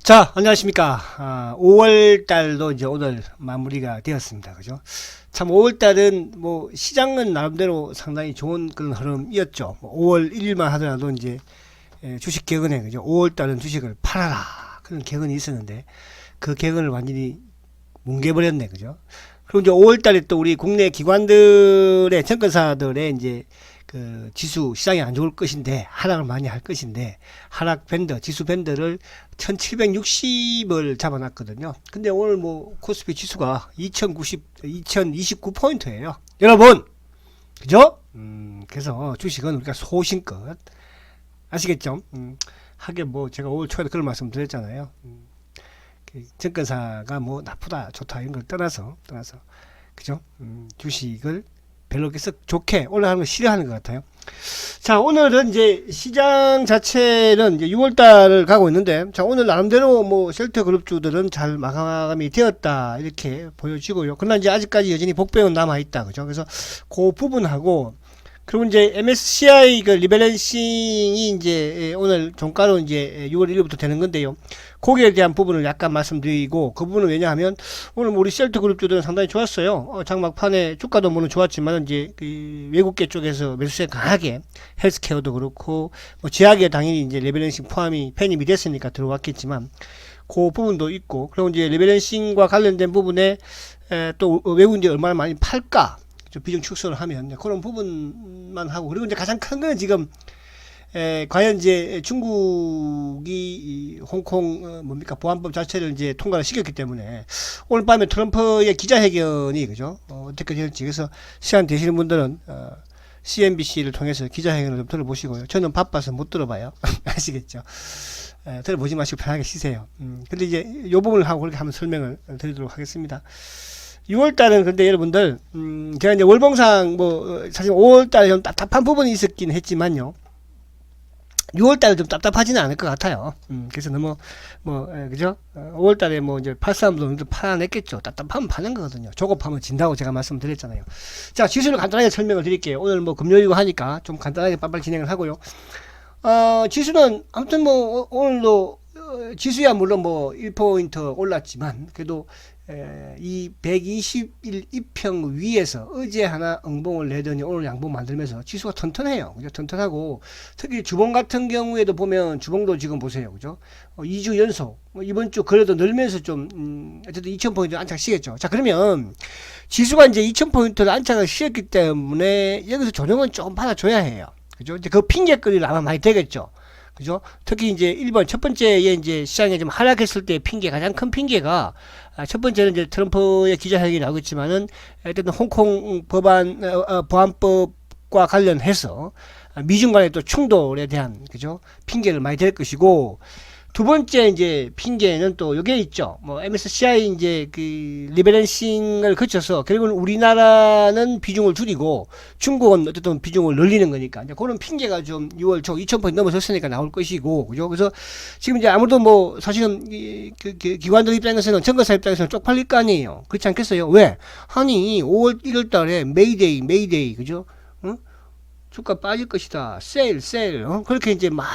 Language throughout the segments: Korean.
자, 안녕하십니까. 5월 달도 이제 오늘 마무리가 되었습니다. 그죠? 참, 5월 달은 뭐, 시장은 나름대로 상당히 좋은 그런 흐름이었죠. 5월 1일만 하더라도 이제, 주식 개근에, 그죠? 5월 달은 주식을 팔아라. 그런 개근이 있었는데, 그 개근을 완전히 뭉개버렸네. 그죠? 그리고 이제 5월 달에 또 우리 국내 기관들의, 증권사들의 이제, 그 지수 시장이 안 좋을 것인데 하락을 많이 할 것인데 하락 밴드 지수 밴드를 1760을 잡아놨거든요. 근데 오늘 뭐 코스피 지수가 2029포인트예요 여러분. 그죠? 그래서 주식은 우리가 소신껏 아시겠죠? 하긴 뭐 제가 5월 초에 그런 말씀 드렸잖아요. 증권사가 뭐 나쁘다 좋다 이런 걸 떠나서 그죠? 주식을 별로 썩 좋게 올라가는 걸 싫어하는 것 같아요. 자, 오늘은 이제 시장 자체는 이제 6월달을 가고 있는데, 자, 오늘 나름대로 뭐 셀터 그룹주들은 잘 마감이 되었다 이렇게 보여지고요. 그러나 이제 아직까지 여전히 복병은 남아 있다, 그죠? 그래서 그 부분하고 그리고 이제 MSCI 그 리밸런싱이 이제 오늘 종가로 이제 6월 1일부터 되는 건데요. 거기에 대한 부분을 약간 말씀드리고, 그 부분은 왜냐하면 오늘 우리 셀트 그룹주들은 상당히 좋았어요. 장막판에 주가도 물론 좋았지만 이제 그 외국계 쪽에서 매수세 강하게 헬스케어도 그렇고 뭐 제약에 당연히 이제 리밸런싱 포함이 편입이 됐으니까 들어왔겠지만 그 부분도 있고, 그리고 이제 리밸런싱과 관련된 부분에 또 외국인들이 얼마나 많이 팔까 비중 축소를 하면 그런 부분만 하고, 그리고 이제 가장 큰 건 지금 과연 이제 중국이 홍콩 뭡니까 보안법 자체를 이제 통과를 시켰기 때문에 오늘 밤에 트럼프의 기자회견이 그죠 어떻게 될지, 그래서 시간 되시는 분들은 CNBC를 통해서 기자회견을 좀 들어보시고요. 저는 바빠서 못 들어봐요. 아시겠죠? 들어보지 마시고 편하게 쉬세요. 근데 이제 요 부분을 하고 그렇게 한번 설명을 드리도록 하겠습니다. 6월달은 근데 여러분들 제가 이제 월봉상 뭐 사실 5월달에 좀 답답한 부분이 있었긴 했지만요, 6월달에 좀 답답하지는 않을 것 같아요. 그래서 너무 그죠? 5월달에 뭐 이제 팔 사람도 팔아냈겠죠. 답답하면 파는 거거든요. 조급하면 진다고 제가 말씀드렸잖아요. 자, 지수를 간단하게 설명을 드릴게요. 오늘 뭐 금요일이고 하니까 좀 간단하게 빨리빨리 진행을 하고요. 지수는 아무튼 뭐 오늘도 지수야 물론 뭐 1포인트 올랐지만 그래도 이 121 이평 위에서 어제 하나 응봉을 내더니 오늘 양봉 만들면서 지수가 튼튼해요. 그죠? 튼튼하고 특히 주봉 같은 경우에도 보면 주봉도 지금 보세요. 그죠? 2주 연속 이번 주 그래도 늘면서 좀 어쨌든 2000포인트 안착 시겠죠. 자, 그러면 지수가 이제 2000포인트를 안착을 시켰기 때문에 여기서 조정은 좀 받아줘야 해요. 그죠? 이제 그 핑계거리를 아마 많이 되겠죠. 그죠? 특히 이제 1번 첫 번째에 이제 시장에 좀 하락했을 때 핑계, 가장 큰 핑계가 첫 번째는 이제 트럼프의 기자회견이 나오겠지만은 일단 홍콩 법안 보안법과 관련해서 미중 간의 또 충돌에 대한 그죠 핑계를 많이 댈 것이고, 두 번째 이제 핑계는 또 요게 있죠. 뭐 MSCI 이제 그 리밸런싱을 거쳐서 결국은 우리나라는 비중을 줄이고 중국은 어쨌든 비중을 늘리는 거니까 이제 그런 핑계가 좀 6월 초 2000포인트 넘어섰으니까 나올 것이고, 그죠? 그래서 지금 이제 아무도 뭐 사실은 기관들 입장에서는 증권사 입장에서는 쪽팔릴 거 아니에요. 그렇지 않겠어요? 왜? 아니 5월 1월 달에 메이데이 그죠? 응? 주가 빠질 것이다. 세일. 그렇게 이제 막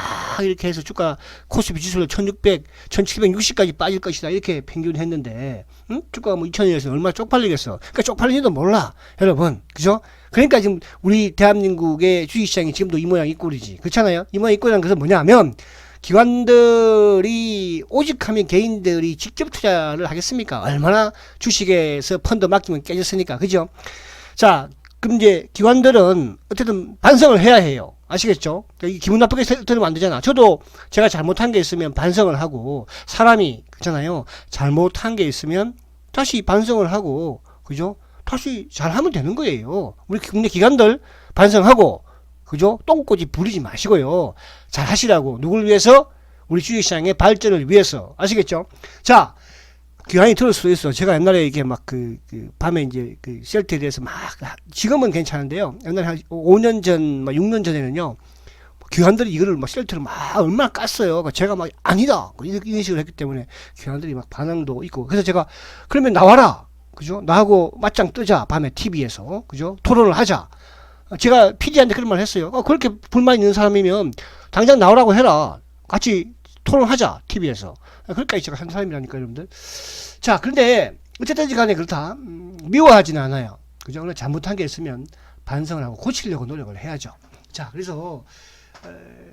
이렇게 해서 주가 코스피 지수를 1600, 1760까지 빠질 것이다. 이렇게 평균했는데, 주가가 뭐 2000원에서 얼마나 쪽팔리겠어. 그러니까 쪽팔리지도 몰라. 여러분. 그죠? 그러니까 지금 우리 대한민국의 주식시장이 지금도 이 모양 이 꼴이지. 그렇잖아요? 이 모양 이 꼴이라는 것은 뭐냐 하면, 기관들이 오직하면 개인들이 직접 투자를 하겠습니까? 얼마나 주식에서 펀드 맡기면 깨졌으니까. 그죠? 자, 그럼 이제 기관들은 어쨌든 반성을 해야 해요. 아시겠죠? 기분 나쁘게 들으면 안 되잖아. 저도 제가 잘못한 게 있으면 반성을 하고, 사람이 그렇잖아요. 잘못한 게 있으면 다시 반성을 하고, 그죠? 다시 잘하면 되는 거예요. 우리 국내 기관들 반성하고, 그죠? 똥꼬집 부리지 마시고요. 잘 하시라고. 누굴 위해서? 우리 주식시장의 발전을 위해서. 아시겠죠? 자, 귀환이 들을 수도 있어. 제가 옛날에 이게 막 밤에 이제 그 셀트에 대해서 막, 지금은 괜찮은데요. 옛날에 한 5년 전, 막 6년 전에는요, 귀환들이 이거를 막 셀트를 막 얼마나 깠어요. 제가 막 아니다. 이런 식으로 했기 때문에 귀환들이 막 반응도 있고. 그래서 제가 그러면 나와라. 그죠? 나하고 맞짱 뜨자. 밤에 TV에서. 그죠? 토론을 하자. 제가 PD한테 그런 말 했어요. 그렇게 불만 있는 사람이면 당장 나오라고 해라. 같이 토론하자, TV에서. 그러니까 제가 한 사람이라니까, 여러분들. 자, 그런데, 어쨌든지 간에 그렇다. 미워하지는 않아요. 그죠? 잘못한 게 있으면 반성을 하고 고치려고 노력을 해야죠. 자, 그래서,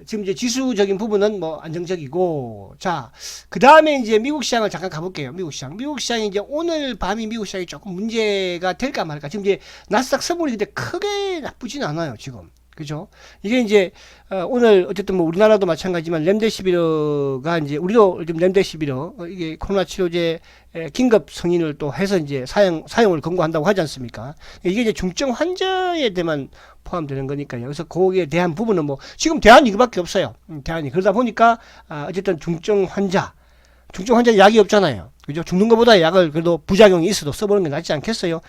지금 이제 지수적인 부분은 뭐 안정적이고, 자, 그 다음에 이제 미국 시장을 잠깐 가볼게요. 미국 시장. 미국 시장이 이제 오늘 밤이 미국 시장이 조금 문제가 될까 말까. 지금 이제 나스닥 선물이 근데 크게 나쁘진 않아요, 지금. 그죠? 이게 이제, 오늘 어쨌든 뭐 우리나라도 마찬가지지만 렘데시비르가 이제 우리도 지금 렘데시비르, 이게 코로나 치료제 긴급 승인을 또 해서 이제 사용을 권고한다고 하지 않습니까? 이게 이제 중증 환자에 대만 포함되는 거니까요. 그래서 거기에 대한 부분은 뭐, 지금 대안이 이거밖에 없어요. 대안이. 그러다 보니까, 어쨌든 중증 환자 약이 없잖아요. 그죠? 죽는 것보다 약을 그래도 부작용이 있어도 써보는 게 낫지 않겠어요?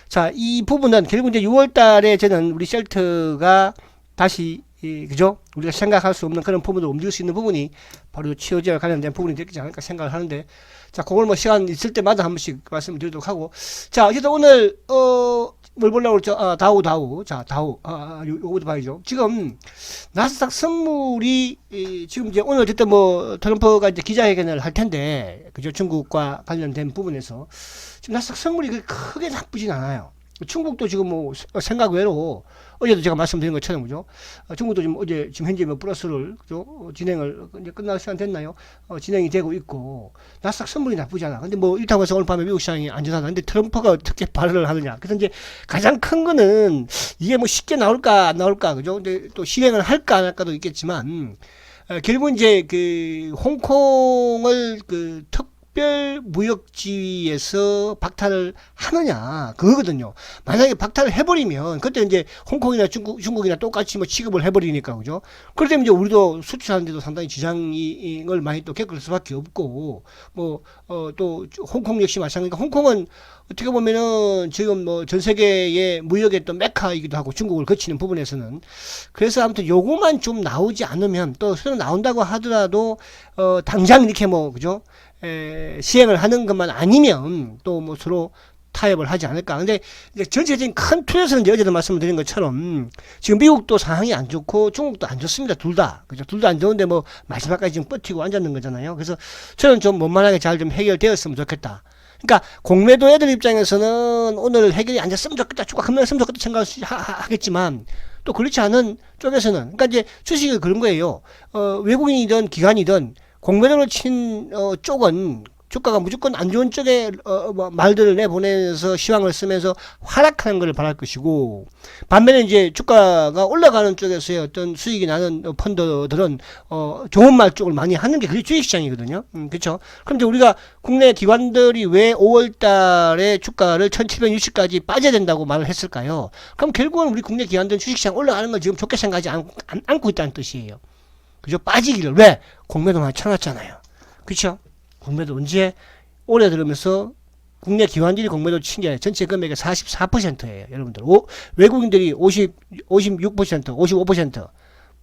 자, 이 부분은 결국 이제 6월 달에 저는 우리 셀트가 다시, 그죠? 우리가 생각할 수 없는 그런 부분을 움직일 수 있는 부분이 바로 치료제와 관련된 부분이 되지 않을까 생각을 하는데, 자, 그걸 뭐 시간 있을 때마다 한 번씩 말씀을 드리도록 하고, 자, 어쨌든 오늘, 뭘 보려고 그랬죠? 다우. 자, 다우. 요거도 봐야죠. 지금, 나스닥 선물이, 지금 이제 오늘 어쨌든 뭐, 트럼프가 이제 기자회견을 할 텐데, 그죠? 중국과 관련된 부분에서. 지금 나스닥 선물이 크게 나쁘진 않아요. 중국도 지금 뭐, 생각 외로, 어제도 제가 말씀드린 것처럼, 그죠? 중국도 지금 어제, 지금 현재 뭐, 플러스를, 그죠? 진행을, 이제 끝날 시간 됐나요? 진행이 되고 있고, 나스닥 선물이 나쁘지 않아. 근데 뭐, 일타고 해서 오늘 밤에 미국 시장이 안전하다. 근데 트럼프가 어떻게 발언을 하느냐. 그래서 이제 가장 큰 거는, 이게 뭐 쉽게 나올까, 안 나올까, 그죠? 근데 또 실행을 할까, 안 할까도 있겠지만, 결국 이제 홍콩을 특별 무역지위에서 박탈을 하느냐 그거거든요. 만약에 박탈을 해버리면 그때 이제 홍콩이나 중국이나 똑같이 뭐 취급을 해버리니까 그죠. 그러면 이제 우리도 수출하는데도 상당히 지장을 많이 또 겪을 수밖에 없고 또 홍콩 역시 마찬가지니까 홍콩은 어떻게 보면은 지금 뭐 전 세계의 무역의 또 메카이기도 하고 중국을 거치는 부분에서는 그래서 아무튼 요거만 좀 나오지 않으면 또 새로 나온다고 하더라도 당장 이렇게 뭐 그죠. 시행을 하는 것만 아니면 또 뭐 서로 타협을 하지 않을까. 근데 이제 전체적인 큰 틀에서는 이제 어제도 말씀드린 것처럼 지금 미국도 상황이 안 좋고 중국도 안 좋습니다. 둘 다. 그죠? 둘 다 안 좋은데 뭐 마지막까지 지금 버티고 앉았는 거잖아요. 그래서 저는 좀 원만하게 잘 좀 해결되었으면 좋겠다. 그러니까 공매도 애들 입장에서는 오늘 해결이 안 됐으면 좋겠다. 주가 급락했으면 좋겠다 생각하겠지만 또 그렇지 않은 쪽에서는 그러니까 이제 주식이 그런 거예요. 외국인이든 기관이든 공매도를 친 쪽은 주가가 무조건 안 좋은 쪽에 말들을 내보내면서 시황을 쓰면서 하락하는 걸 바랄 것이고 반면에 이제 주가가 올라가는 쪽에서의 어떤 수익이 나는 펀드들은 좋은 말 쪽을 많이 하는 게 그게 주식시장이거든요. 그렇죠? 그럼 이제 우리가 국내 기관들이 왜 5월달에 주가를 1760까지 빠져야 된다고 말을 했을까요? 그럼 결국은 우리 국내 기관들은 주식시장 올라가는 걸 지금 좋게 생각하지 않고 있다는 뜻이에요. 그죠? 빠지기를 왜? 공매도만 쳐놨잖아요. 그렇죠? 공매도 언제? 올해 들으면서 국내 기관들이 공매도 친 게 전체 금액의 44%예요. 여러분들. 외국인들이 56%, 55%.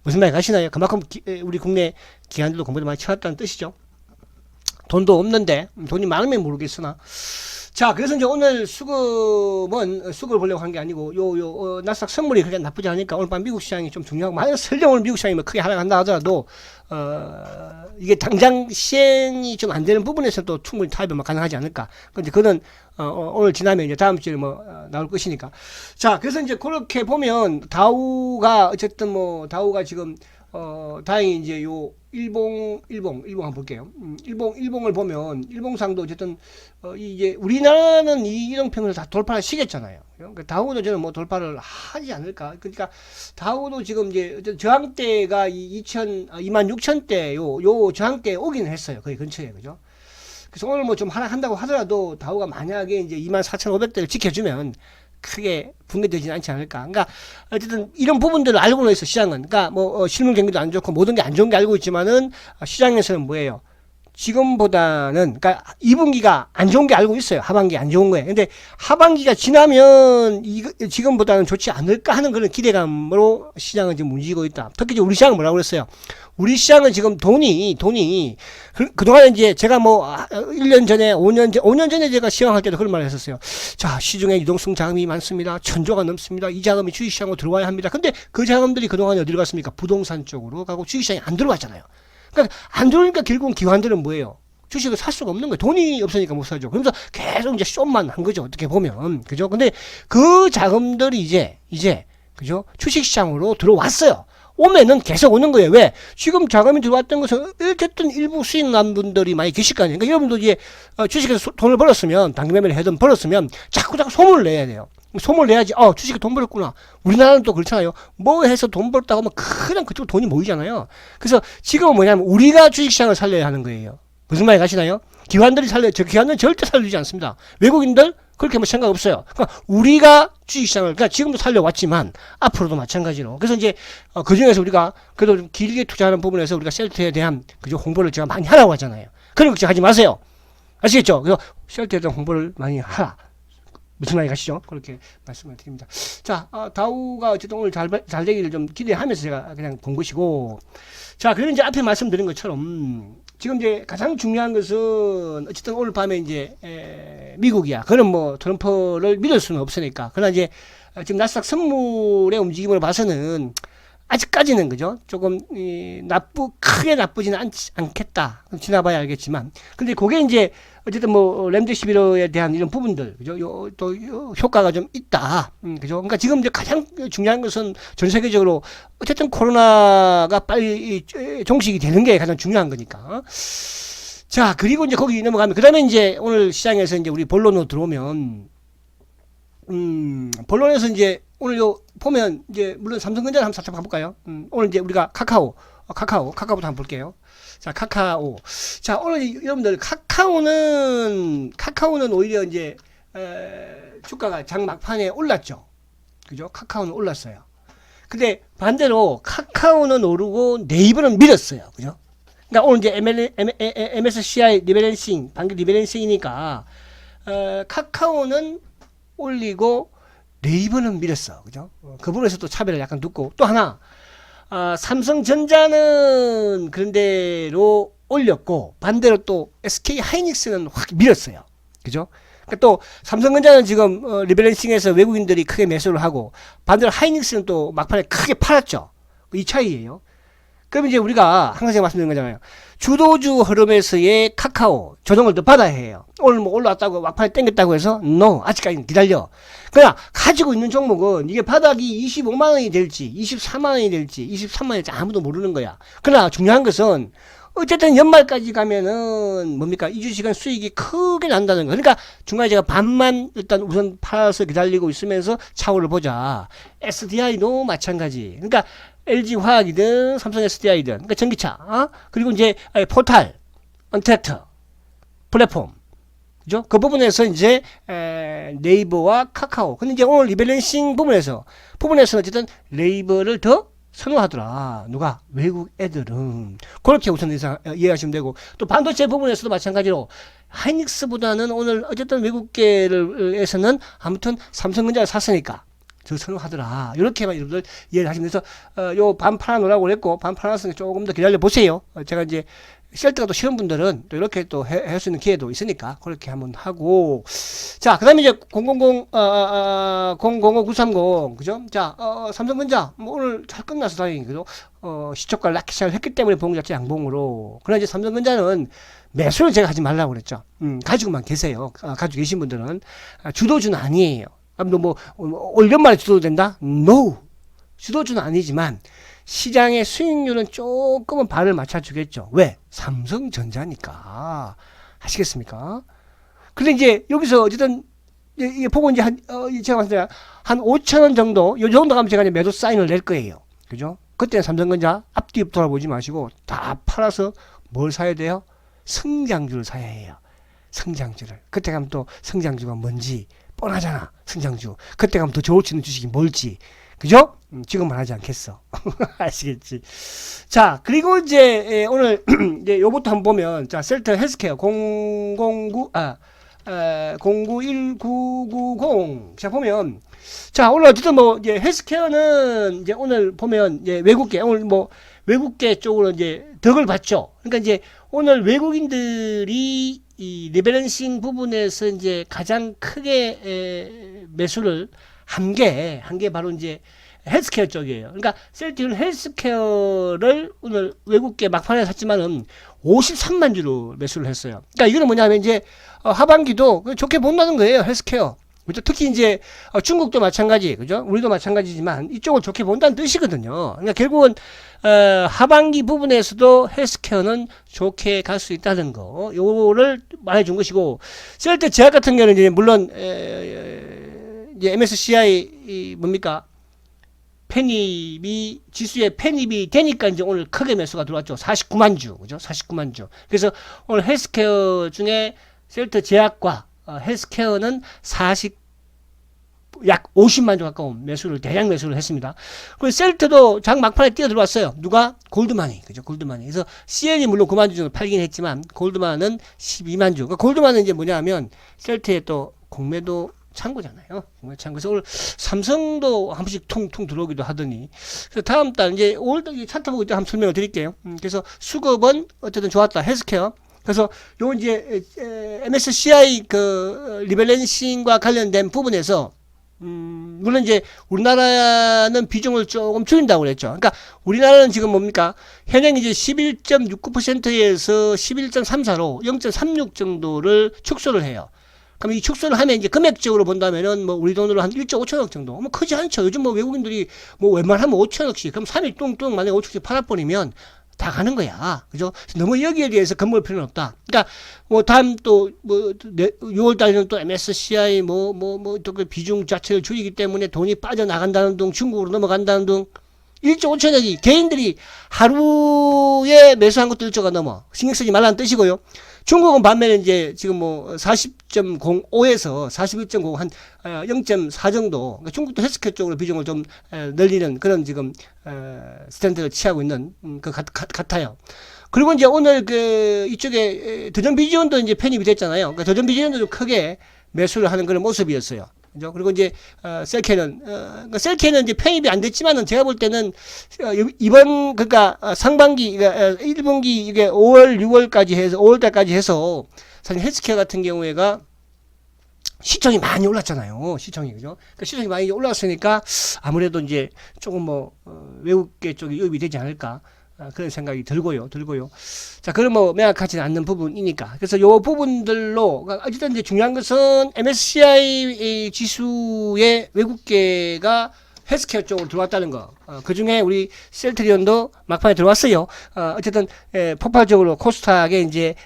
무슨 말이 가시나요? 그만큼 우리 국내 기관들도 공매도 많이 쳐놨다는 뜻이죠. 돈도 없는데 돈이 많으면 모르겠으나 자 그래서 이제 오늘 수급을 보려고 한 게 아니고 나스닥 선물이 그렇게 나쁘지 않으니까 오늘 밤 미국 시장이 좀 중요하고 만약 설령 오늘 미국 시장이 뭐 크게 하락한다 하더라도 이게 당장 시행이 좀 안 되는 부분에서 또 충분히 타협이 가능하지 않을까. 근데 그건 오늘 지나면 이제 다음 주에 뭐 나올 것이니까. 자 그래서 이제 그렇게 보면 다우가 어쨌든 뭐 다우가 지금 다행히 이제 요 일봉 한번 볼게요. 일봉을 보면 일봉상도 어쨌든 이제 우리나라는 이 이동평을 다 돌파를 시켰잖아요. 그러니까 다우도 저는 뭐 돌파를 하지 않을까. 그러니까 다우도 지금 이제 저항대가 26,000대 요 저항대에 오기는 했어요. 거의 근처에 그죠. 그래서 오늘 뭐 좀 하락한다고 하더라도 다우가 만약에 이제 24,500대를 지켜주면 크게 붕괴되지는 않지 않을까. 그러니까 어쨌든 이런 부분들을 알고는 있어 시장은. 그러니까 뭐 실물 경기도 안 좋고 모든 게 안 좋은 게 알고 있지만은 시장에서는 뭐예요? 지금보다는 그러니까 2분기가 안 좋은 게 알고 있어요. 하반기 안 좋은 거예요. 근데 하반기가 지나면 지금보다는 좋지 않을까 하는 그런 기대감으로 시장은 지금 움직이고 있다. 특히 우리 시장은 뭐라고 그랬어요? 우리 시장은 지금 돈이 그동안 이제 제가 뭐 1년 전에 5년 전에 제가 시황할 때도 그런 말을 했었어요. 자, 시중에 유동성 자금이 많습니다. 1,000조가 넘습니다. 이 자금이 주식시장으로 들어와야 합니다. 근데 그 자금들이 그동안에 어디로 갔습니까? 부동산 쪽으로 가고 주식시장에 안 들어왔잖아요. 그러니까 안 들어오니까 결국은 기관들은 뭐예요? 주식을 살 수가 없는 거예요. 돈이 없으니까 못 사죠. 그러면서 계속 이제 쇼만 한 거죠. 어떻게 보면. 그죠? 근데 그 자금들이 이제, 그죠? 주식시장으로 들어왔어요. 오면은 계속 오는 거예요. 왜? 지금 자금이 들어왔던 것은 어쨌든 일부 수익 난 분들이 많이 계실 거 아니에요. 그러니까 여러분도 이제 주식에서 돈을 벌었으면, 당기매매를 해든 벌었으면 자꾸 소문을 내야 돼요. 소문을 내야지, 주식에 돈 벌었구나. 우리나라는 또 그렇잖아요. 뭐 해서 돈 벌었다고 하면 그냥 그쪽 돈이 모이잖아요. 그래서 지금은 뭐냐면 우리가 주식시장을 살려야 하는 거예요. 무슨 말이 가시나요? 기관들이 기관은 절대 살려주지 않습니다. 외국인들 그렇게 뭐 생각 없어요. 그러니까 우리가 주식시장을, 그러니까 지금도 살려왔지만 앞으로도 마찬가지로. 그래서 이제 그 중에서 우리가 그래도 좀 길게 투자하는 부분에서 우리가 셀트에 대한 그죠 홍보를 제가 많이 하라고 하잖아요. 그런 걱정하지 마세요. 아시겠죠? 그래서 셀트에 대한 홍보를 많이 하라. 무슨 말이 가시죠? 그렇게 말씀을 드립니다. 자, 다우가 어쨌든 오늘 잘 되기를 좀 기대하면서 제가 그냥 본 것이고. 자, 그리고 이제 앞에 말씀드린 것처럼 지금 이제 가장 중요한 것은 어쨌든 오늘 밤에 이제 미국이야. 그는 뭐 트럼프를 믿을 수는 없으니까. 그러나 이제 지금 나스닥 선물의 움직임으로 봐서는 아직까지는 그죠? 조금 크게 나쁘지는 않겠다. 지나봐야 알겠지만. 근데 그게 이제 어쨌든 뭐 램데시비르에 대한 이런 부분들, 그죠? 또 효과가 좀 있다. 그죠? 그러니까 지금 이제 가장 중요한 것은 전 세계적으로 어쨌든 코로나가 빨리 종식이 되는 게 가장 중요한 거니까. 자, 그리고 이제 거기 넘어가면 그다음에 이제 오늘 시장에서 이제 우리 본론으로 들어오면 본론에서 이제 오늘 보면 이제 물론 삼성전자를 한번 살짝 봐볼까요? 오늘 이제 우리가 카카오부터 한번 볼게요. 자, 카카오. 자, 오늘 여러분들 카카오는 오히려 이제 주가가 장 막판에 올랐죠. 그죠? 카카오는 올랐어요. 근데 반대로 카카오는 오르고 네이버는 밀었어요. 그죠? 그러니까 오늘 이제 MSCI 리밸런싱, 반기 리밸런싱이니까 카카오는 올리고 네이버는 밀었어. 그죠? 그 부분에서 또 차별을 약간 두고 또 하나 삼성전자는 그런대로 올렸고 반대로 또 SK 하이닉스는 확 밀었어요. 그죠? 그러니까 또 삼성전자는 지금 리밸런싱에서 외국인들이 크게 매수를 하고 반대로 하이닉스는 또 막판에 크게 팔았죠. 이 차이예요. 그럼 이제 우리가 항상 제가 말씀드린 거잖아요. 주도주 흐름에서의 카카오 조정을 더 받아야 해요. 오늘 뭐 올라왔다고 막판에 땡겼다고 해서 no, 아직까지는 기다려. 그러나 가지고 있는 종목은 이게 바닥이 25만원이 될지 24만원이 될지 23만원이 될지 아무도 모르는 거야. 그러나 중요한 것은 어쨌든 연말까지 가면은 뭡니까? 이 주식은 수익이 크게 난다는 거. 그러니까 중간에 제가 반만 일단 우선 팔아서 기다리고 있으면서 차후를 보자. SDI도 마찬가지. 그러니까 LG화학이든 삼성 SDI든 그러니까 전기차, 그리고 이제 포탈, 언택트, 플랫폼, 그죠? 그 부분에서 이제 네이버와 카카오. 근데 이제 오늘 리밸런싱 부분에서는 어쨌든 네이버를 더 선호하더라. 누가? 외국 애들은. 그렇게 우선 이해하시면 되고, 또 반도체 부분에서도 마찬가지로 하이닉스보다는 오늘 어쨌든 외국계에서는 아무튼 삼성전자를 샀으니까 저 선호하더라. 이렇게만 여러분들 이해를 하시면 돼서 요 반 팔아놓으라고 그랬고, 반 팔아놨으니까 조금 더 기다려 보세요. 제가 이제 셀트가 또 싫은 분들은 또 이렇게 또 할 수 있는 기회도 있으니까 그렇게 한번 하고. 자, 그 다음에 이제 000930 그죠? 자, 삼성전자 뭐 오늘 잘 끝나서 다행히 그죠? 시초가를 낮게 시작을 했기 때문에 봉자체 양봉으로. 그러나 이제 삼성전자는 매수를 제가 하지 말라고 그랬죠. 가지고만 계세요. 가지고 계신 분들은 주도주는 아니에요. 뭐 올 연말에 주도도 된다? No. 주도주는 아니지만 시장의 수익률은 조금은 발을 맞춰주겠죠. 왜? 삼성전자니까. 아시겠습니까? 근데 이제 여기서 어쨌든 이게 보고 이제 제가 봤을 때 한 5,000원 정도, 요 정도 가면 제가 이제 매도 사인을 낼 거예요. 그죠? 그때는 삼성전자 앞뒤 돌아보지 마시고 다 팔아서 뭘 사야 돼요? 성장주를 사야 해요. 성장주를. 그때 가면 또 성장주가 뭔지 뻔하잖아. 성장주. 그때 가면 더 좋을 수 있는 주식이 뭘지. 그죠? 지금 말하지 않겠어. 아시겠지? 자, 그리고 이제 오늘 이제 요것도 한번 보면 자, 셀트 헬스케어 091990. 자, 보면 자, 오늘 어쨌든 뭐 이제 헬스케어는 이제 오늘 보면 이제 외국계 오늘 뭐 외국계 쪽으로 이제 덕을 봤죠. 그러니까 이제 오늘 외국인들이 이 리밸런싱 부분에서 이제 가장 크게 매수를 한 게 바로 이제 헬스케어 쪽이에요. 그러니까 셀트리온 헬스케어를 오늘 외국계 막판에 샀지만은 53만 주로 매수를 했어요. 그러니까 이거는 뭐냐면 이제 하반기도 좋게 본다는 거예요. 헬스케어. 그죠? 특히 이제 중국도 마찬가지, 그죠? 우리도 마찬가지지만 이쪽을 좋게 본다는 뜻이거든요. 그러니까 결국은 하반기 부분에서도 헬스케어는 좋게 갈 수 있다는 거, 요거를 말해준 것이고, 셀트 제약 같은 경우는 이제 물론 이제 MSCI 뭡니까? 편입이 지수에 편입이 되니까 이제 오늘 크게 매수가 들어왔죠. 49만 주, 그죠? 49만 주. 그래서 오늘 헬스케어 중에 셀트 제약과 헬스케어는 약 50만 주 가까운 매수를, 대량 매수를 했습니다. 그리고 셀트도 장 막판에 뛰어 들어왔어요. 누가? 골드만이. 그죠? 골드만이. 그래서 CL이 물론 9만 주 정도 팔긴 했지만, 골드만은 12만 주. 그러니까 골드만은 이제 뭐냐면, 셀트의 또 공매도 창고잖아요. 공매도 창고. 그래서 오늘 삼성도 한 번씩 퉁퉁 들어오기도 하더니. 그래서 다음 달, 이제 5월 차트 보고 한번 설명을 드릴게요. 그래서 수급은 어쨌든 좋았다. 헬스케어. 그래서 요 이제 MSCI 리밸런싱과 관련된 부분에서 물론 이제 우리나라는 비중을 조금 줄인다고 그랬죠. 그러니까 우리나라는 지금 뭡니까? 현행 이제 11.69%에서 11.34로 0.36 정도를 축소를 해요. 그럼 이 축소를 하면 이제 금액적으로 본다면은 뭐 우리 돈으로 한 1조 5천억 정도. 뭐 크지 않죠. 요즘 뭐 외국인들이 뭐 웬만하면 5천억씩. 그럼 3일 뚱뚱 만약에 5천억씩 팔아버리면 다 가는 거야. 그죠? 너무 여기에 대해서 겁먹을 필요는 없다. 그러니까, 뭐, 다음 또, 6월 달에는 또 MSCI 또 그 비중 자체를 줄이기 때문에 돈이 빠져나간다는 등, 중국으로 넘어간다는 등, 1조 5천억이 개인들이 하루에 매수한 것도 1조가 넘어. 신경 쓰지 말라는 뜻이고요. 중국은 반면에 이제 지금 뭐 40.05에서 41.05 한 0.4 정도. 그러니까 중국도 헬스케어 쪽으로 비중을 좀 늘리는 그런 지금 스탠드를 취하고 있는 것 같아요. 그리고 이제 오늘 이쪽에 더전비전도 이제 편입이 됐잖아요. 그러니까 더전비전도 좀 크게 매수를 하는 그런 모습이었어요. 그죠? 그리고 이제 셀케는 셀케는 이제 편입이 안 됐지만은 제가 볼 때는 이번 그러니까 상반기 1분기 이게 5월 6월까지 해서 5월 달까지 해서 사실 헬스케어 같은 경우에가 시청이 많이 올랐잖아요. 시청이 그죠? 그러니까 시청이 많이 올랐으니까 아무래도 이제 조금 뭐 외국계 쪽이 유입이 되지 않을까. 그런 생각이 들고요. 자, 그럼 뭐 명확하지는 않는 부분이니까. 그래서 요 부분들로, 어쨌든 이제 중요한 것은 MSCI 지수의 외국계가 헬스케어 쪽으로 들어왔다는 거. 그 중에 우리 셀트리온도 막판에 들어왔어요. 어쨌든, 폭발적으로 코스닥에 이제,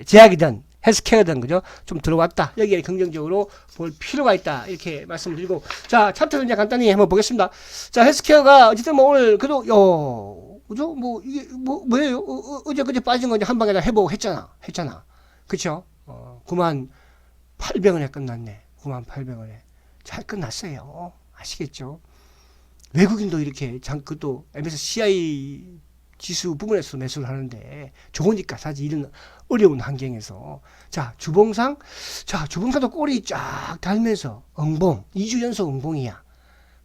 제약이든 헬스케어든, 그죠? 좀 들어왔다. 여기에 긍정적으로 볼 필요가 있다. 이렇게 말씀을 드리고. 자, 차트를 이제 간단히 한번 보겠습니다. 자, 헬스케어가 어쨌든 뭐 오늘, 그죠? 뭐, 이게, 뭐예요? 어제 그제 빠진 거 이제 한 방에 다 회복 했잖아. 그쵸? 9만 800원에 끝났네. 9만 800원에. 잘 끝났어요. 아시겠죠? 외국인도 이렇게 그것도 MSCI 지수 부분에서 매수를 하는데 좋으니까 사실 이런 어려운 환경에서 주봉상도 꼬리 쫙 달면서 2주 연속 응봉이야.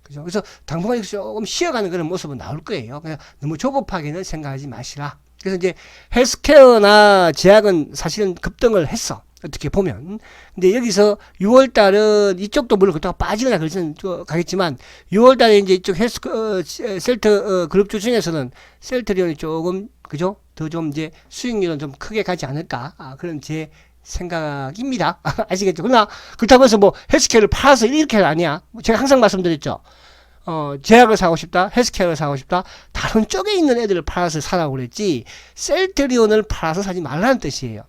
그죠? 그래서 당분간 조금 쉬어가는 그런 모습은 나올 거예요. 그냥 너무 조급하게는 생각하지 마시라. 그래서 이제 헬스케어나 제약은 사실은 급등을 했어. 어떻게 보면. 근데 여기서 6월 달은 이쪽도 물론 그렇다고 빠지거나 그러지는 가겠지만 6월 달에 이제 이쪽 셀트 그룹주 중에서는 셀트리온이 조금 그죠? 더 좀 이제 수익률은 좀 크게 가지 않을까? 그런 제 생각입니다. 아시겠죠? 그러나 그렇다고 해서 뭐 헬스케어를 팔아서 이렇게 아니야. 제가 항상 말씀드렸죠. 제약을 사고 싶다, 헬스케어를 사고 싶다, 다른 쪽에 있는 애들을 팔아서 사라고 그랬지, 셀트리온을 팔아서 사지 말라는 뜻이에요.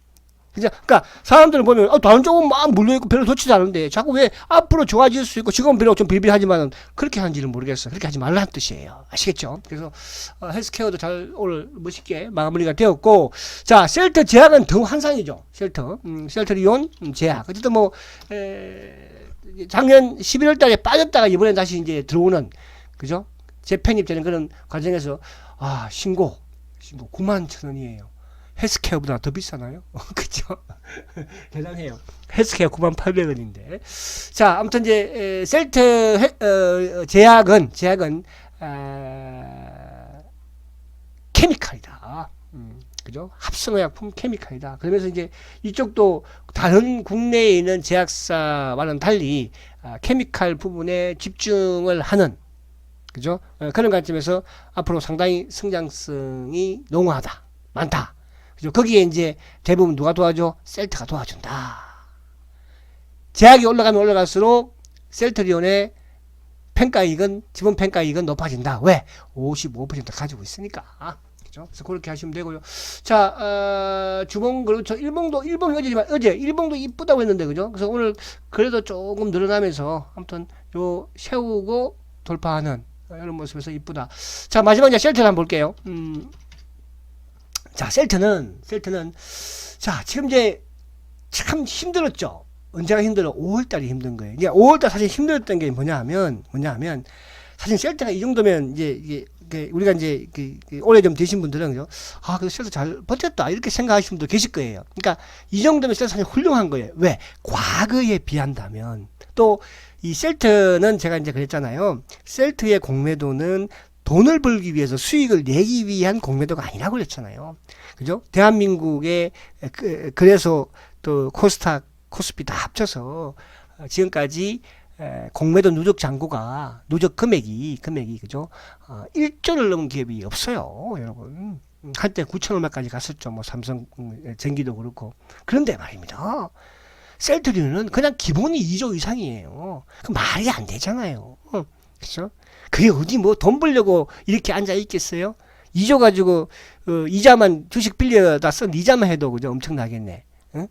그러니까 사람들은 보면 다른 쪽은 막 물려있고 별로 좋지도 않은데 자꾸 왜 앞으로 좋아질 수 있고 지금은 비록 좀 비빌하지만 그렇게 하는지는 모르겠어. 그렇게 하지 말라는 뜻이에요. 아시겠죠? 그래서 헬스케어도 잘 오늘 멋있게 마무리가 되었고, 자, 셀트 제약은 더 환상이죠. 셀트리온 제약. 어쨌든 뭐 작년 11월 달에 빠졌다가 이번에 다시 이제 들어오는, 그죠? 재편입되는 그런 과정에서 신고 91,000원이에요. 헬스케어보다 더 비싸나요? 그죠? 대단해요. 헬스케어 98,800원인데. 자, 아무튼 이제 셀트 제약은 케미칼이다. 그죠? 합성의약품 케미칼이다. 그러면서 이제 이쪽도 다른 국내에 있는 제약사와는 달리 케미칼 부분에 집중을 하는 그죠? 그런 관점에서 앞으로 상당히 성장성이 농후하다. 많다. 그죠? 거기에 이제 대부분 누가 도와줘? 셀트가 도와준다. 제약이 올라가면 올라갈수록 셀트리온의 평가이익은, 지분 평가이익은 높아진다. 왜? 55% 가지고 있으니까. 그죠? 그래서 그렇게 하시면 되고요. 자, 주봉, 그렇죠. 일봉이 어제 일봉도 이쁘다고 했는데, 그죠? 그래서 오늘 그래도 조금 늘어나면서, 아무튼, 세우고 돌파하는 이런 모습에서 이쁘다. 자, 마지막 이제 셀트를 한번 볼게요. 자, 셀트는, 자, 지금 이제 참 힘들었죠? 언제가 힘들어? 5월달이 힘든 거예요. 이제 5월달 사실 힘들었던 게 뭐냐 하면, 사실 셀트가 이 정도면 이제 우리가 이제 오래 좀 되신 분들은 그죠? 그래서 셀트 잘 버텼다 이렇게 생각하시는 분도 계실 거예요. 그러니까 이 정도면 셀트 사실 훌륭한 거예요. 왜? 과거에 비한다면 또 이 셀트는 제가 이제 그랬잖아요. 셀트의 공매도는 돈을 벌기 위해서 수익을 내기 위한 공매도가 아니라고 그랬잖아요. 그죠? 대한민국의 그래서 또 코스닥, 코스피 다 합쳐서 지금까지 공매도 누적 잔고가 누적 금액이 그죠? 1조를 넘은 기업이 없어요, 여러분. 한때 9천 얼마까지 갔었죠. 뭐 삼성 전기도 그렇고. 그런데 말입니다. 셀트리온은 그냥 기본이 2조 이상이에요. 그 말이 안 되잖아요. 그렇죠? 그게 어디 뭐 돈 벌려고 이렇게 앉아 있겠어요? 2조 가지고 이자만 주식 빌려다 쓴 이자만 해도 그죠? 엄청나겠네.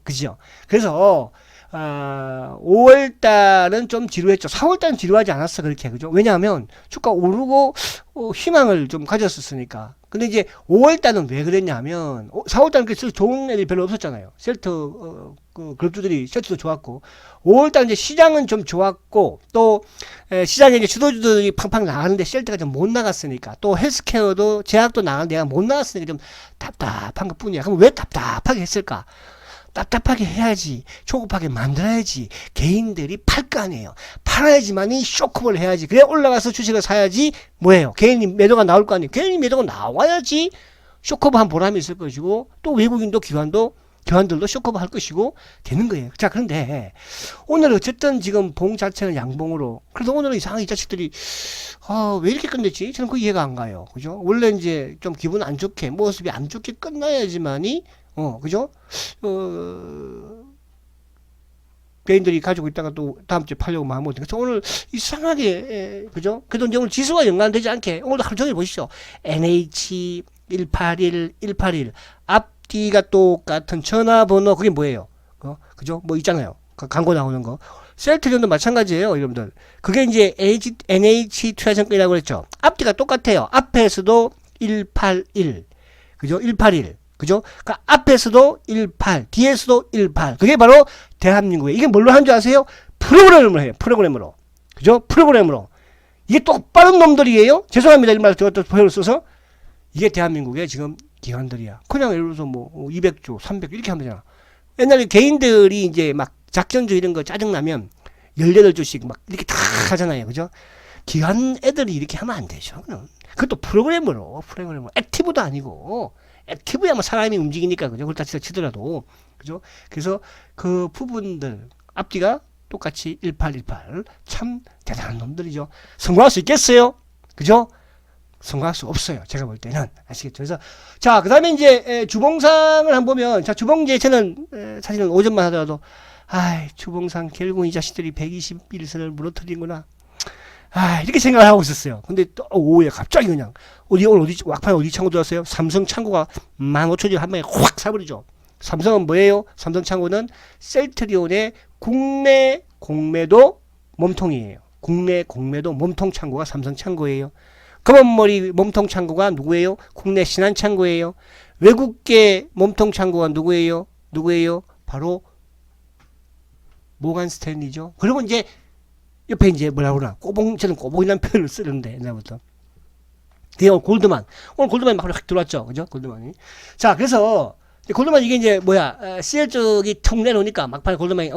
그죠? 그래서 5월달은 좀 지루했죠. 4월달은 지루하지 않았어, 그렇게. 그죠? 왜냐하면, 주가 오르고, 희망을 좀 가졌었으니까. 근데 이제 5월달은 왜 그랬냐 하면, 4월달은 그렇게 좋은 애들이 별로 없었잖아요. 셀트, 그룹주들이 셀트도 좋았고, 5월달 이제 시장은 좀 좋았고, 또, 시장에 이제 주도주들이 팡팡 나가는데 셀트가 좀 못 나갔으니까, 또 헬스케어도, 제약도 나가는데 내가 못 나갔으니까 좀 답답한 것 뿐이야. 그럼 왜 답답하게 했을까? 답답하게 해야지, 조급하게 만들어야지, 개인들이 팔 거 아니에요. 팔아야지만이 쇼크를 해야지, 그래 올라가서 주식을 사야지. 뭐예요? 개인 매도가 나올 거 아니에요. 개인 매도가 나와야지 쇼크업 한 보람이 있을 것이고, 또 외국인도 기관들도 쇼크업 할 것이고 되는 거예요. 자, 그런데 오늘 어쨌든 지금 봉 자체는 양봉으로, 그래서 오늘은 이상하게 이 자식들이 왜 이렇게 끝냈지? 저는 그 이해가 안 가요. 그죠? 원래 이제 좀 기분 안 좋게, 모습이 안 좋게 끝나야지만이 그죠? 개인들이 가지고 있다가 또 다음 주에 팔려고 마음먹으니까. 그래서 오늘 이상하게, 그죠? 그래도 이제 오늘 지수가 연관되지 않게, 오늘도 하루 종일 보시죠. NH181, 181. 앞뒤가 똑같은 전화번호, 그게 뭐예요? 그죠? 뭐 있잖아요. 광고 나오는 거. 셀트리온도 마찬가지예요, 여러분들. 그게 이제 NH 투자증권이라고 그랬죠. 앞뒤가 똑같아요. 앞에서도 181. 그죠? 181. 그죠? 그러니까 앞에서도 18, 뒤에서도 18. 그게 바로 대한민국에. 이게 뭘로 한 줄 아세요? 프로그램으로 해요. 프로그램으로. 그죠? 프로그램으로. 이게 똑바른 놈들이에요? 죄송합니다. 이 말 또 표현을 써서. 이게 대한민국의 지금 기관들이야. 그냥 예를 들어서 뭐 200조, 300조 이렇게 하면 되잖아. 옛날에 개인들이 이제 막 작전주 이런 거 짜증나면 18조씩 막 이렇게 다 하잖아요. 그죠? 기관 애들이 이렇게 하면 안 되죠. 그것도 프로그램으로. 액티브도 아니고. 액티브야 뭐 사람이 움직이니까, 그죠? 그렇다 치더라도, 그죠? 그래서 그 부분들, 앞뒤가 똑같이 1818. 참 대단한 놈들이죠. 성공할 수 있겠어요? 그죠? 성공할 수 없어요. 제가 볼 때는. 아시겠죠? 그래서, 자, 그 다음에 이제, 주봉상을 한번 보면, 자, 주봉 이제 저는, 사실은 오전만 하더라도, 주봉상 결국 이 자식들이 121선을 무너뜨리는구나. 이렇게 생각을 하고 있었어요. 근데 또 오후에 갑자기 그냥 오늘 막판에 어디 창고 들었어요? 삼성 창고가 15,000원 한 방에 확 사버리죠. 삼성은 뭐예요? 삼성 창고는 셀트리온의 국내 공매도 몸통이에요. 국내 공매도 몸통 창고가 삼성 창고예요. 검은머리 몸통 창고가 누구예요? 국내 신한 창고예요. 외국계 몸통 창고가 누구예요? 바로 모간 스탠리죠. 그리고 이제 옆에 이제 뭐라고 그러나, 저는 꼬봉이라는 표현을 쓰는데, 옛날부터. 그게 오늘 골드만이 막 확 들어왔죠. 그죠? 골드만이. 자, 그래서, 골드만 이게 이제 뭐야, CL 쪽이 턱 내놓으니까 막판에 골드만이,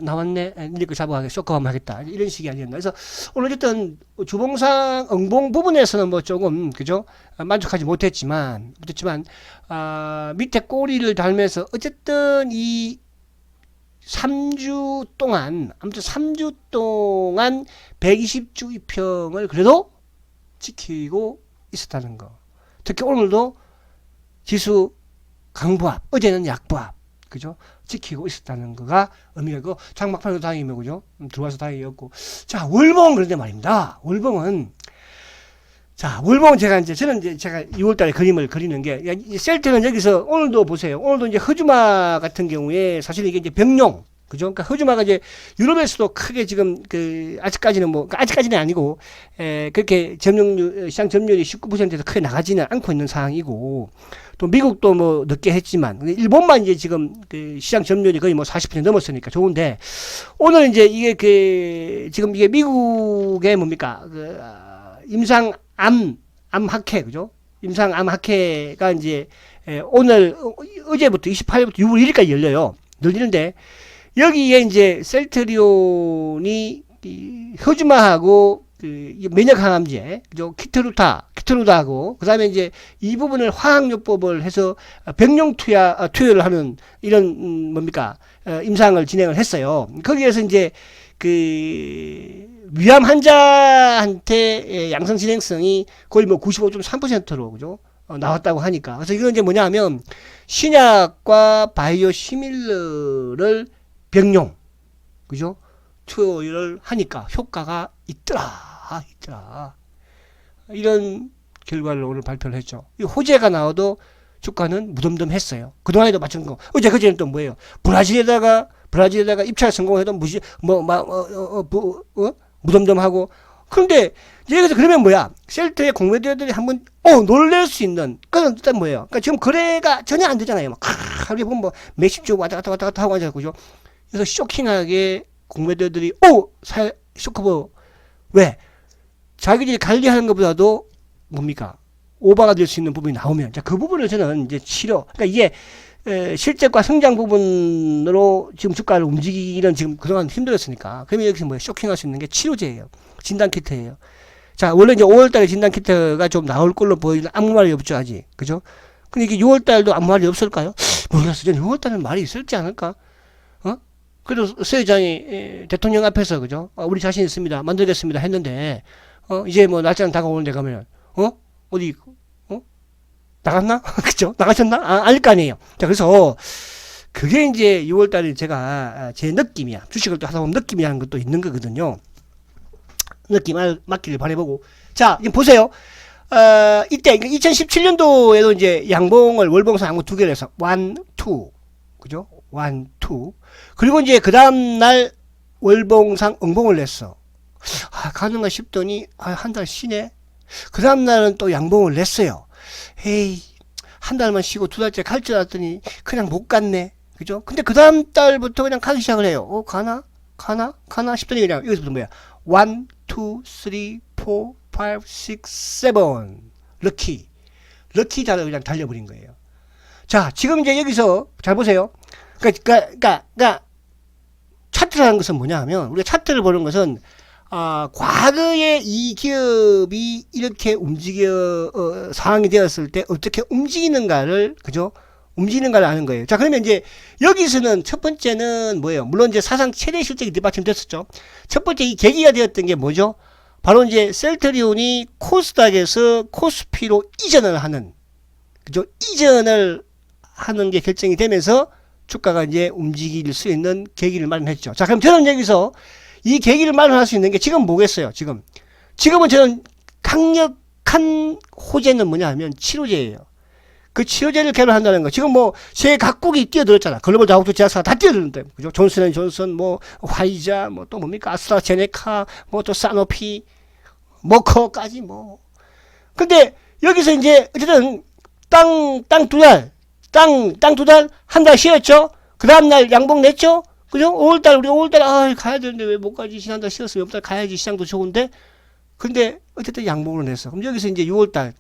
나왔네. 이렇게 잡아가게 쇼크하면 하겠다. 이런 식이 아니었나. 그래서 오늘 어쨌든 주봉상, 응봉 부분에서는 뭐 조금, 그죠? 만족하지 못했지만, 밑에 꼬리를 달면서 어쨌든 3주 동안 120주 이평을 그래도 지키고 있었다는 거. 특히 오늘도 지수 강보합, 어제는 약보합, 그죠? 지키고 있었다는 거가 의미가 있고, 장막판도 다행이면, 그죠? 들어와서 다행이었고. 자, 월봉, 그런데 말입니다. 월봉은 저는 이제 제가 6월달에 그림을 그리는 게, 셀트는 여기서 오늘도 보세요. 오늘도 이제 허주마 같은 경우에 사실 이게 이제 병용, 그죠? 그러니까 허주마가 이제 유럽에서도 크게 지금 아직까지는 아니고, 그렇게 시장 점유율이 19%에서 크게 나가지는 않고 있는 상황이고, 또 미국도 뭐 늦게 했지만, 일본만 이제 지금 그 시장 점유율이 거의 뭐 40% 넘었으니까 좋은데, 오늘 이제 지금 이게 미국의 뭡니까? 암 학회, 그죠? 임상암 학회가 이제, 어제부터 28일부터 6월 1일까지 열려요. 열리는데, 여기에 이제 셀트리온이 효주마하고 면역 항암제, 그죠? 키트루다하고 그다음에 이제 이 부분을 화학요법을 해서 병용 투여를 하는 이런 뭡니까? 임상을 진행을 했어요. 거기에서 이제 위암 환자한테 양성 진행성이 거의 뭐 95.3%로 그죠? 나왔다고 하니까. 그래서 이건 이제 뭐냐면 신약과 바이오 시밀러를 병용, 그죠? 투여를 하니까 효과가 있더라. 이런 결과를 오늘 발표를 했죠. 이 호재가 나와도 주가는 무덤덤했어요. 그동안에도 마찬가지 거. 그제는 또 뭐예요? 브라질에다가 입찰 성공해도 무덤덤하고. 그런데 여기서 그러면 뭐야? 셀트의 공매도들이 한번 놀랄 수 있는 그건 일단 뭐예요? 그러니까 지금 거래가 전혀 안 되잖아요. 막 하루에 보면 뭐 몇십 조 왔다 갔다 하고 하잖아요. 그죠? 그래서 쇼킹하게 공매도들이 쇼커버 왜? 자기들이 관리하는 것보다도 뭡니까? 오버가 될 수 있는 부분이 나오면 그 부분을 저는 이제 그러니까 이게 실적과 성장 부분으로 지금 주가를 움직이기는 지금 그동안 힘들었으니까. 그러면 여기서 뭐 쇼킹할 수 있는 게 치료제예요. 진단키트예요. 자, 원래 이제 5월달에 진단키트가 좀 나올 걸로 보이는 아무 말이 없죠, 아직. 그죠? 근데 이게 6월달도 아무 말이 없을까요? 모르겠어요. 저는 6월달은 말이 있을지 않을까? 그래도 서 회장이 대통령 앞에서, 그죠? 우리 자신 있습니다. 만들겠습니다. 했는데, 이제 뭐 날짜는 다가오는데 가면, 어디, 나갔나? 그죠? 나가셨나? 아닐 거 아니에요. 자, 그래서, 그게 이제 6월달에 제가, 제 느낌이야. 주식을 또 하다 보면 느낌이라는 것도 있는 거거든요. 느낌 맞기를 바라보고. 자, 지금 보세요. 이때, 2017년도에도 이제 월봉상 양봉 두 개를 해서, 1, 2. 그죠? 1, 2. 그리고 이제 그 다음날 월봉상 응봉을 냈어. 가능가 싶더니, 한 달 쉬네. 그 다음날은 또 양봉을 냈어요. 에이, 한 달만 쉬고 두 달째 갈 줄 알았더니 그냥 못 갔네. 그죠? 근데 그 다음 달부터 그냥 가기 시작을 해요. 가나 싶더니 그냥 여기서부터 뭐야? 1, 2, 3, 4, 5, 6, 7. 럭키 자를 그냥 달려버린 거예요. 자, 지금 이제 여기서 잘 보세요. 그러니까 차트라는 것은 뭐냐 하면, 우리가 차트를 보는 것은, 과거에 이 기업이 이렇게 상황이 되었을 때 어떻게 움직이는가를, 그죠? 움직이는가를 아는 거예요. 자, 그러면 이제 여기서는 첫 번째는 뭐예요? 물론 이제 사상 최대 실적이 뒷받침됐었죠. 첫 번째 이 계기가 되었던 게 뭐죠? 바로 이제 셀트리온이 코스닥에서 코스피로 이전을 하는, 그죠? 이전을 하는 게 결정이 되면서 주가가 이제 움직일 수 있는 계기를 마련했죠. 자, 그럼 저는 여기서 이 계기를 마련할 수 있는 게 지금 뭐겠어요? 지금은 저는 강력한 호재는 뭐냐 하면 치료제예요. 그 치료제를 개발한다는 거. 지금 뭐 세계 각국이 뛰어들었잖아. 글로벌 자국도 제약사가 다 뛰어드는데, 그죠? 존슨앤존슨, 뭐 화이자, 뭐 또 뭡니까? 아스트라제네카, 뭐 또 사노피, 머커까지 뭐. 근데 여기서 이제 어쨌든 땅 두 달, 한 달 쉬었죠? 그 다음날 양봉 냈죠? 그죠? 5월달, 우리 5월달, 가야 되는데 왜 못 가지? 지난달 쉬었으면 6월달 가야지. 시장도 좋은데. 근데 어쨌든 양봉을 냈어. 그럼 여기서 이제 6월달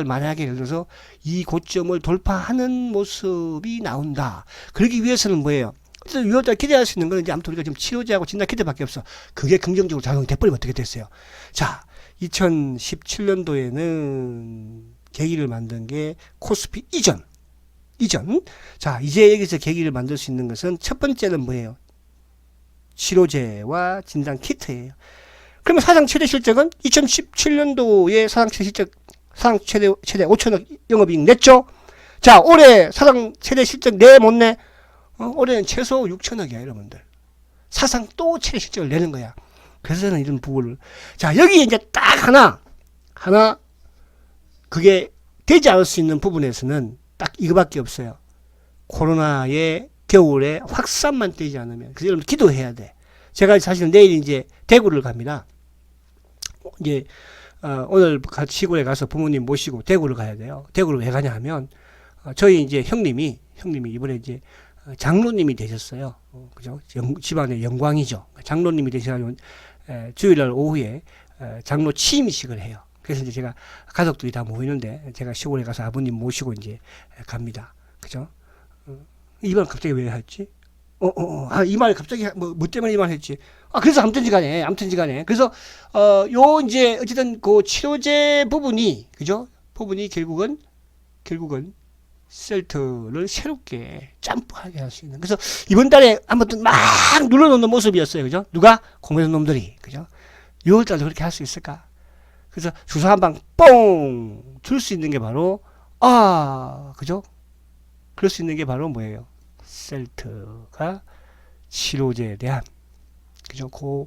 만약에 예를 들어서 이 고점을 돌파하는 모습이 나온다. 그러기 위해서는 뭐예요? 어쨌든 6월달 기대할 수 있는 건 이제 아무튼 우리가 지금 치료제하고 진단 키트밖에 없어. 그게 긍정적으로 작용이 돼버리면 어떻게 됐어요? 자, 2017년도에는 계기를 만든 게 코스피 이전. 자, 이제 여기서 계기를 만들 수 있는 것은 첫 번째는 뭐예요? 치료제와 진단 키트예요. 그러면 사상 최대 실적은 2017년도에 사상 최대 실적, 사상 최대 5천억 영업이익 냈죠? 자, 올해 사상 최대 실적 내 못 내? 올해는 최소 6천억이야, 여러분들. 사상 또 최대 실적을 내는 거야. 그래서 저는 이런 부분을. 자, 여기 이제 딱 하나, 그게 되지 않을 수 있는 부분에서는 딱 이거밖에 없어요. 코로나의 겨울에 확산만 되지 않으면. 그래서 여러분 기도해야 돼. 제가 사실 내일 이제 대구를 갑니다. 이제, 오늘 시골에 가서 부모님 모시고 대구를 가야 돼요. 대구를 왜 가냐 하면, 저희 이제 형님이 이번에 이제 장로님이 되셨어요. 그죠? 집안의 영광이죠. 장로님이 되셔가지고, 주일날 오후에, 장로 취임식을 해요. 그래서 이제 제가 가족들이 다 모이는데, 제가 시골에 가서 아버님 모시고 이제 갑니다. 그죠? 이 말 갑자기 왜 했지? 이 말 갑자기 뭐 때문에 이 말 했지? 그래서 아무튼지 간에. 그래서, 요 이제 어쨌든 그 치료제 부분이, 그죠? 부분이 결국은 셀트를 새롭게 점프하게 할 수 있는. 그래서 이번 달에 한번 막 눌러놓는 모습이었어요. 그죠? 누가? 공매도 놈들이. 그죠? 6월달도 그렇게 할 수 있을까? 그래서 주사 한 방 뽕! 줄 수 있는 게 바로, 그죠? 그럴 수 있는 게 바로 뭐예요? 셀트가 치료제에 대한, 그죠? 그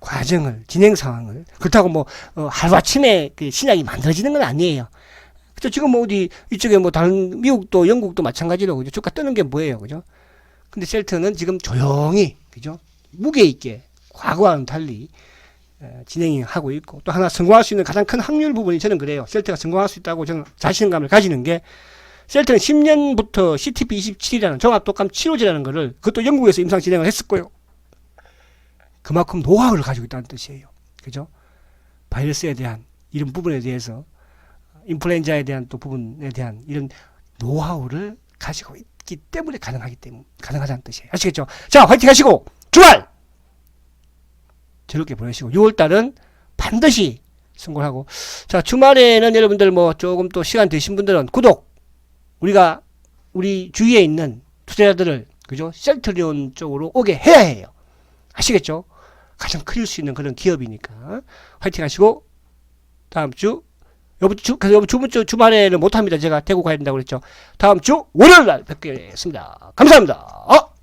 과정을, 진행 상황을. 그렇다고 뭐, 하루아침에 그 신약이 만들어지는 건 아니에요. 그죠? 지금 뭐 어디, 이쪽에 뭐 다른, 미국도, 영국도 마찬가지로, 그죠? 주가 뜨는 게 뭐예요? 그죠? 근데 셀트는 지금 조용히, 그죠? 무게 있게, 과거와는 달리, 진행이 하고 있고, 또 하나 성공할 수 있는 가장 큰 확률 부분이 저는 그래요. 셀트가 성공할 수 있다고 저는 자신감을 가지는 게, 셀트는 10년부터 CTP27이라는 종합독감 치료제라는 거를, 그것도 영국에서 임상 진행을 했었고요. 그만큼 노하우를 가지고 있다는 뜻이에요. 그죠? 바이러스에 대한 이런 부분에 대해서, 인플루엔자에 대한 또 부분에 대한 이런 노하우를 가지고 있기 때문에 가능하다는 뜻이에요. 아시겠죠? 자, 화이팅 하시고, 주말! 즐겁게 보내시고, 6월달은 반드시 성공하고, 자, 주말에는 여러분들 뭐 조금 또 시간 되신 분들은 구독! 우리 주위에 있는 투자자들을, 그죠? 셀트리온 쪽으로 오게 해야 해요. 아시겠죠? 가장 클 수 있는 그런 기업이니까. 화이팅 하시고, 다음 주, 여러분 주말에는 못합니다. 제가 대구 가야 된다고 그랬죠. 다음 주 월요일 날 뵙겠습니다. 감사합니다.